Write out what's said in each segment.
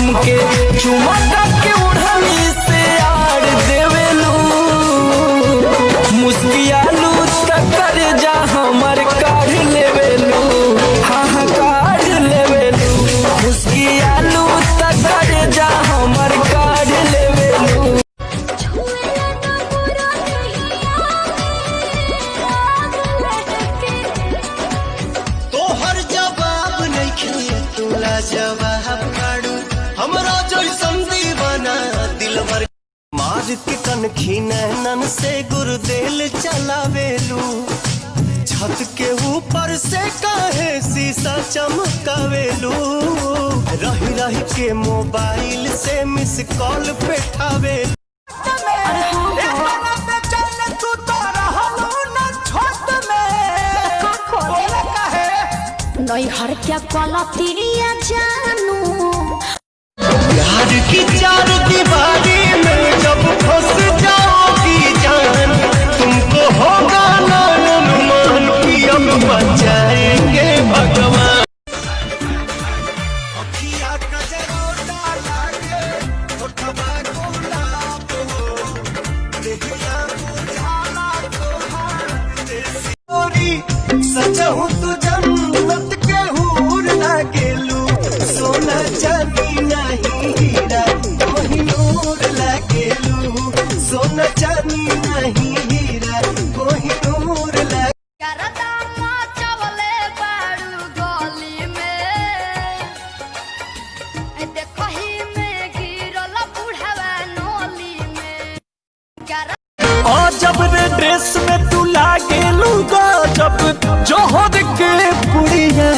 हमके चुमा के उड़नी से आड़ देवेलू, मुस्कियालू तकर जा हमर काढ़ लेवेलू, हाँ हाँ काढ़ लेवेलू, मुस्कियालू तकर जा हमर काढ़ लेवेलू। तोहर जवाब नहीं तोला जवाब काड़ू हमरा जैसन दीवाना दिलवर मार के कनखी नैनन से गुरदेल चलावेलू, छत के ऊपर से काहे शीशा चमकावेलू, रही रही के मोबाइल से मिस कॉल पेठावेलू। हर क्या गलतिया जानू प्यार की चार दीवारी में जब फंस जाओगी जान, तुमको होगा ना अनुमान कि अब बचाएंगे भगवान। सजहूँ तू जन्नत के हूर लागेलू, सोना चांदी नहीं हीरा कोही नूर लागेलू, सोना चांदी नहीं हीरा कोही नूर लागेलू। और जब रे ड्रेस में तू लागेलू जब जोहर के पुड़िया,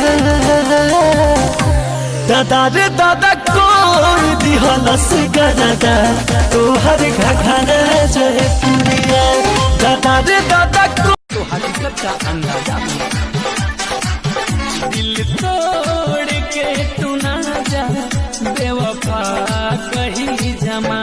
दादा रे दादा कोई दिहलस गदा तोहर घघना जय पुड़िया, दादा रे दादा को तो हकीकत का अंदाजा दिल तोड़ के तू ना जा बेवफा कहीं जमा।